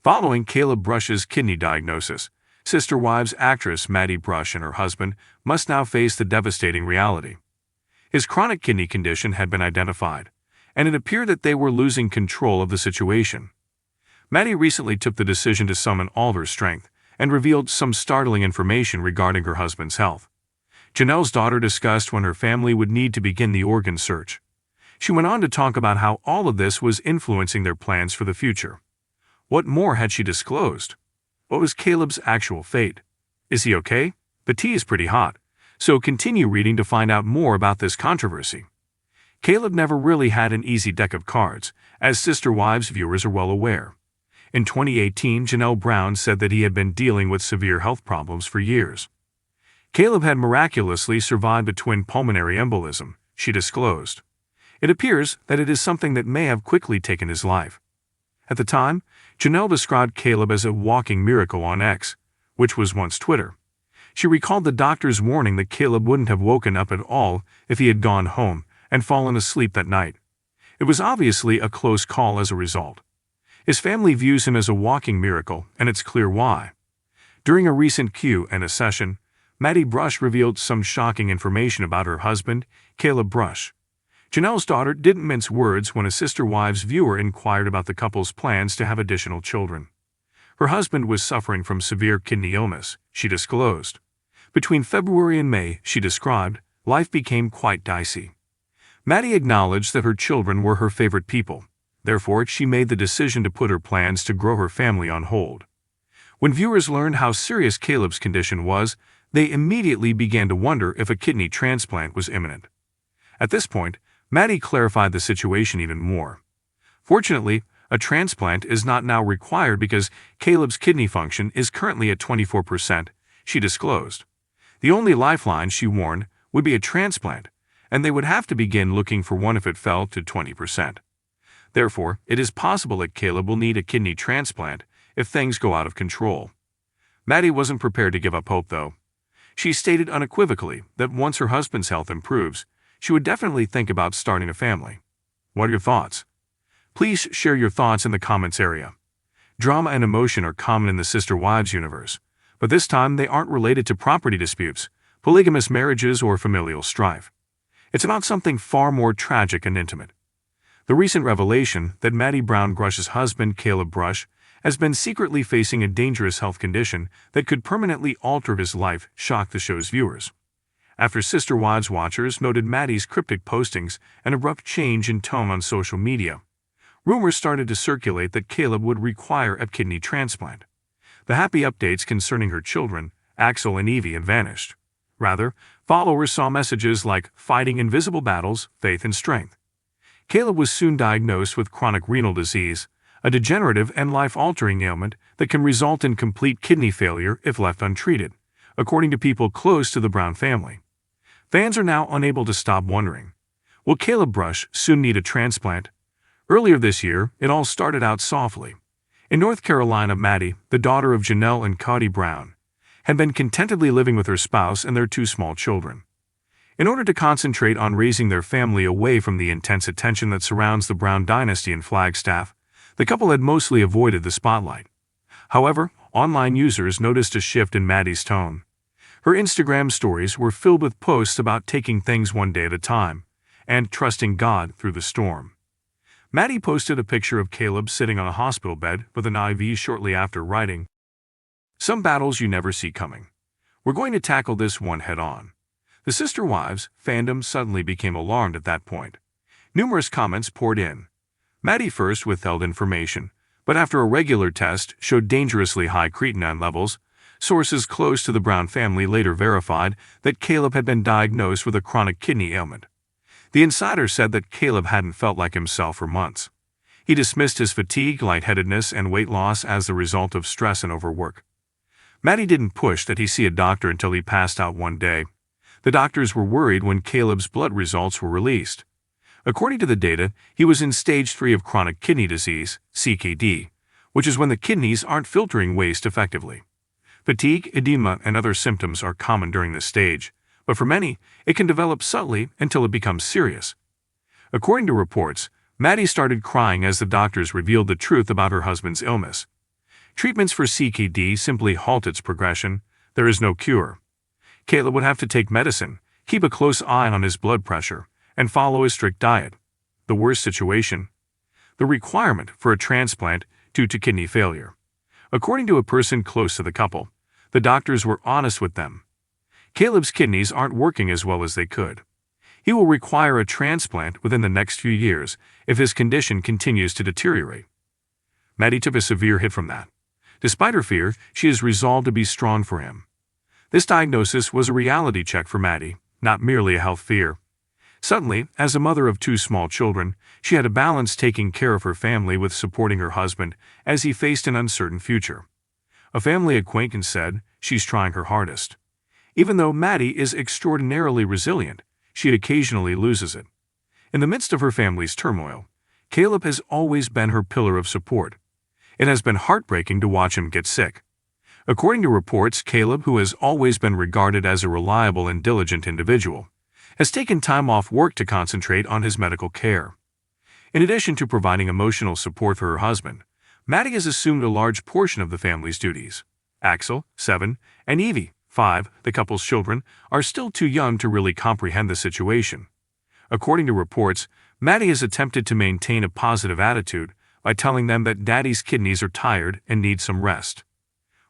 Following Caleb Brush's kidney diagnosis, Sister Wives actress Maddie Brush and her husband must now face the devastating reality. His chronic kidney condition had been identified, and it appeared that they were losing control of the situation. Maddie recently took the decision to summon all her strength and revealed some startling information regarding her husband's health. Janelle's daughter discussed when her family would need to begin the organ search. She went on to talk about how all of this was influencing their plans for the future. What more had she disclosed? What was Caleb's actual fate? Is he okay? The tea is pretty hot, so continue reading to find out more about this controversy. Caleb never really had an easy deck of cards, as Sister Wives viewers are well aware. In 2018, Janelle Brown said that he had been dealing with severe health problems for years. Caleb had miraculously survived a twin pulmonary embolism, she disclosed. It appears that it is something that may have quickly taken his life. At the time, Janelle described Caleb as a walking miracle on X, which was once Twitter. She recalled the doctor's warning that Caleb wouldn't have woken up at all if he had gone home and fallen asleep that night. It was obviously a close call as a result. His family views him as a walking miracle, and it's clear why. During a recent Q&A session, Maddie Brush revealed some shocking information about her husband, Caleb Brush. Janelle's daughter didn't mince words when a Sister Wives viewer inquired about the couple's plans to have additional children. Her husband was suffering from severe kidney illness, she disclosed. Between February and May, she described, life became quite dicey. Maddie acknowledged that her children were her favorite people. Therefore, she made the decision to put her plans to grow her family on hold. When viewers learned how serious Caleb's condition was, they immediately began to wonder if a kidney transplant was imminent. At this point, Maddie clarified the situation even more. Fortunately, a transplant is not now required because Caleb's kidney function is currently at 24%, she disclosed. The only lifeline, she warned, would be a transplant, and they would have to begin looking for one if it fell to 20%. Therefore, it is possible that Caleb will need a kidney transplant if things go out of control. Maddie wasn't prepared to give up hope, though. She stated unequivocally that once her husband's health improves, she would definitely think about starting a family. What are your thoughts? Please share your thoughts in the comments area. Drama and emotion are common in the Sister Wives universe, but this time they aren't related to property disputes, polygamous marriages, or familial strife. It's about something far more tragic and intimate. The recent revelation that Maddie Brown Brush's husband, Caleb Brush, has been secretly facing a dangerous health condition that could permanently alter his life shocked the show's viewers. After Sister Wives watchers noted Maddie's cryptic postings and abrupt change in tone on social media, rumors started to circulate that Caleb would require a kidney transplant. The happy updates concerning her children, Axel and Evie, had vanished. Rather, followers saw messages like fighting invisible battles, faith and strength. Caleb was soon diagnosed with chronic renal disease, a degenerative and life-altering ailment that can result in complete kidney failure if left untreated, according to people close to the Brown family. Fans are now unable to stop wondering, will Caleb Brush soon need a transplant? Earlier this year, it all started out softly. In North Carolina, Maddie, the daughter of Janelle and Kody Brown, had been contentedly living with her spouse and their two small children. In order to concentrate on raising their family away from the intense attention that surrounds the Brown dynasty in Flagstaff, the couple had mostly avoided the spotlight. However, online users noticed a shift in Maddie's tone. Her Instagram stories were filled with posts about taking things one day at a time and trusting God through the storm. Maddie posted a picture of Caleb sitting on a hospital bed with an IV shortly after, writing, "Some battles you never see coming. We're going to tackle this one head-on." The Sister Wives fandom suddenly became alarmed at that point. Numerous comments poured in. Maddie first withheld information, but after a regular test showed dangerously high creatinine levels, sources close to the Brown family later verified that Caleb had been diagnosed with a chronic kidney ailment. The insider said that Caleb hadn't felt like himself for months. He dismissed his fatigue, lightheadedness, and weight loss as the result of stress and overwork. Maddie didn't push that he see a doctor until he passed out one day. The doctors were worried when Caleb's blood results were released. According to the data, he was in stage 3 of chronic kidney disease, CKD, which is when the kidneys aren't filtering waste effectively. Fatigue, edema, and other symptoms are common during this stage, but for many, it can develop subtly until it becomes serious. According to reports, Maddie started crying as the doctors revealed the truth about her husband's illness. Treatments for CKD simply halt its progression. There is no cure. Caleb would have to take medicine, keep a close eye on his blood pressure, and follow a strict diet. The worst situation? The requirement for a transplant due to kidney failure. According to a person close to the couple, the doctors were honest with them. Caleb's kidneys aren't working as well as they could. He will require a transplant within the next few years if his condition continues to deteriorate. Maddie took a severe hit from that. Despite her fear, she is resolved to be strong for him. This diagnosis was a reality check for Maddie, not merely a health fear. Suddenly, as a mother of 2 small children, she had to balance taking care of her family with supporting her husband as he faced an uncertain future. A family acquaintance said she's trying her hardest. Even though Maddie is extraordinarily resilient, she occasionally loses it. In the midst of her family's turmoil, Caleb has always been her pillar of support. It has been heartbreaking to watch him get sick. According to reports, Caleb, who has always been regarded as a reliable and diligent individual, has taken time off work to concentrate on his medical care. In addition to providing emotional support for her husband, Maddie has assumed a large portion of the family's duties. Axel, 7, and Evie, 5, the couple's children, are still too young to really comprehend the situation. According to reports, Maddie has attempted to maintain a positive attitude by telling them that Daddy's kidneys are tired and need some rest.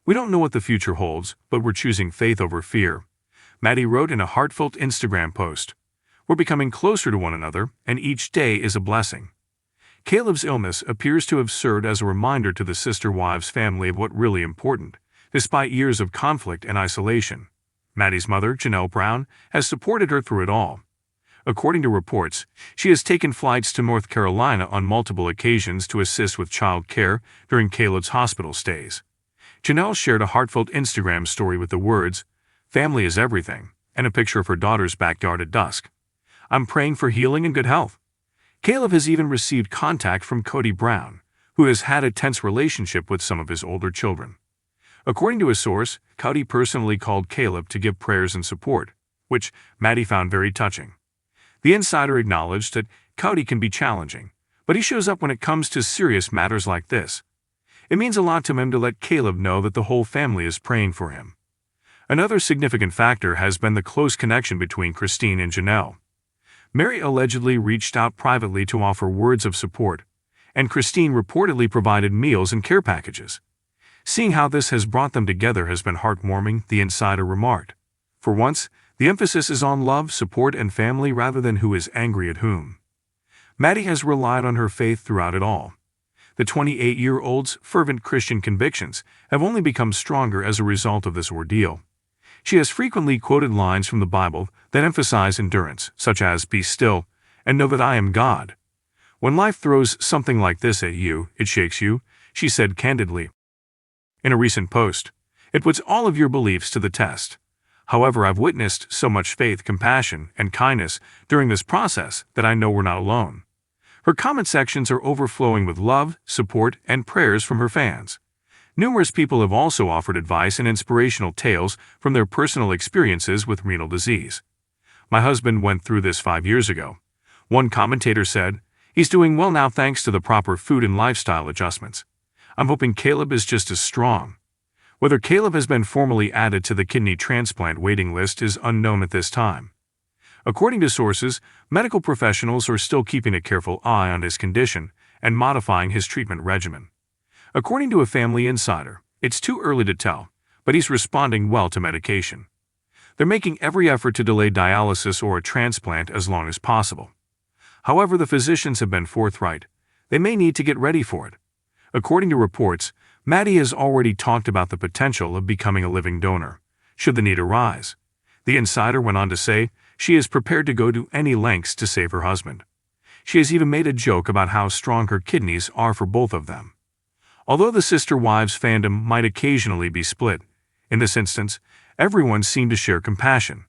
"We don't know what the future holds, but we're choosing faith over fear," Maddie wrote in a heartfelt Instagram post. "We're becoming closer to one another, and each day is a blessing." Caleb's illness appears to have served as a reminder to the sister wives' family of what really important, despite years of conflict and isolation. Maddie's mother, Janelle Brown, has supported her through it all. According to reports, she has taken flights to North Carolina on multiple occasions to assist with child care during Caleb's hospital stays. Janelle shared a heartfelt Instagram story with the words, "Family is everything," and a picture of her daughter's backyard at dusk. "I'm praying for healing and good health." Caleb has even received contact from Kody Brown, who has had a tense relationship with some of his older children. According to a source, Kody personally called Caleb to give prayers and support, which Maddie found very touching. The insider acknowledged that Kody can be challenging, but he shows up when it comes to serious matters like this. It means a lot to him to let Caleb know that the whole family is praying for him. Another significant factor has been the close connection between Christine and Janelle. Meri allegedly reached out privately to offer words of support, and Christine reportedly provided meals and care packages. "Seeing how this has brought them together has been heartwarming," the insider remarked. "For once, the emphasis is on love, support, and family rather than who is angry at whom." Maddie has relied on her faith throughout it all. The 28-year-old's fervent Christian convictions have only become stronger as a result of this ordeal. She has frequently quoted lines from the Bible that emphasize endurance, such as, "Be still, and know that I am God." "When life throws something like this at you, it shakes you," she said candidly. In a recent post, "It puts all of your beliefs to the test. However, I've witnessed so much faith, compassion, and kindness during this process that I know we're not alone." Her comment sections are overflowing with love, support, and prayers from her fans. Numerous people have also offered advice and inspirational tales from their personal experiences with renal disease. "My husband went through this 5 years ago." One commentator said, "He's doing well now thanks to the proper food and lifestyle adjustments. I'm hoping Caleb is just as strong." Whether Caleb has been formally added to the kidney transplant waiting list is unknown at this time. According to sources, medical professionals are still keeping a careful eye on his condition and modifying his treatment regimen. According to a family insider, it's too early to tell, but he's responding well to medication. They're making every effort to delay dialysis or a transplant as long as possible. However, the physicians have been forthright. They may need to get ready for it. According to reports, Maddie has already talked about the potential of becoming a living donor, should the need arise. The insider went on to say she is prepared to go to any lengths to save her husband. She has even made a joke about how strong her kidneys are for both of them. Although the sister wives fandom might occasionally be split, in this instance, everyone seemed to share compassion.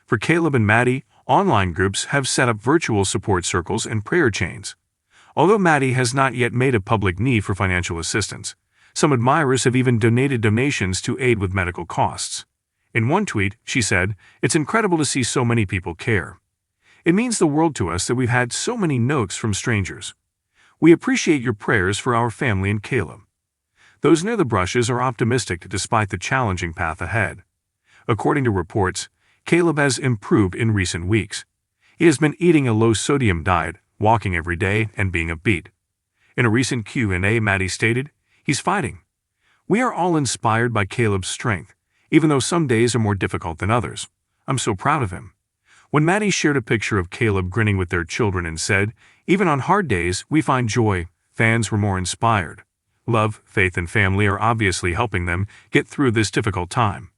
For Caleb and Maddie, online groups have set up virtual support circles and prayer chains. Although Maddie has not yet made a public need for financial assistance, some admirers have even donated donations to aid with medical costs. In one tweet, she said, "It's incredible to see so many people care. It means the world to us that we've had so many notes from strangers. We appreciate your prayers for our family and Caleb." Those near the Brushes are optimistic despite the challenging path ahead. According to reports, Caleb has improved in recent weeks. He has been eating a low-sodium diet, walking every day, and being upbeat. In a recent Q&A, Maddie stated, "He's fighting. We are all inspired by Caleb's strength, even though some days are more difficult than others. I'm so proud of him." When Maddie shared a picture of Caleb grinning with their children and said, "Even on hard days, we find joy," fans were more inspired. Love, faith, and family are obviously helping them get through this difficult time.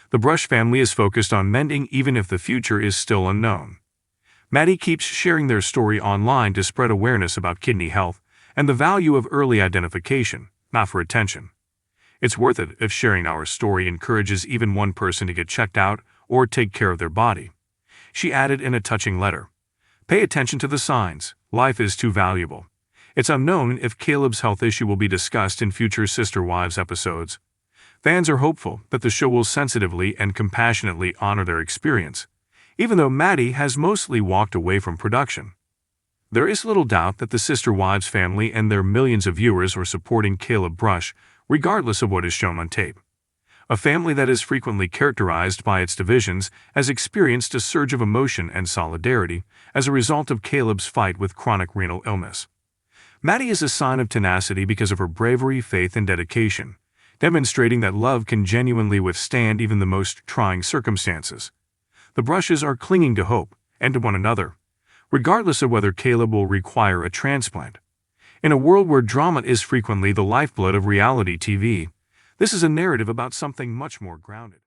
The Brush family is focused on mending even if the future is still unknown. Maddie keeps sharing their story online to spread awareness about kidney health and the value of early identification, not for attention. "It's worth it if sharing our story encourages even one person to get checked out or take care of their body," she added in a touching letter. "Pay attention to the signs. Life is too valuable." It's unknown if Caleb's health issue will be discussed in future Sister Wives episodes. Fans are hopeful that the show will sensitively and compassionately honor their experience, even though Maddie has mostly walked away from production. There is little doubt that the Sister Wives family and their millions of viewers are supporting Caleb Brush, regardless of what is shown on tape. A family that is frequently characterized by its divisions has experienced a surge of emotion and solidarity as a result of Caleb's fight with chronic renal illness. Maddie is a sign of tenacity because of her bravery, faith, and dedication, demonstrating that love can genuinely withstand even the most trying circumstances. The Brushes are clinging to hope and to one another, regardless of whether Caleb will require a transplant. In a world where drama is frequently the lifeblood of reality TV, this is a narrative about something much more grounded.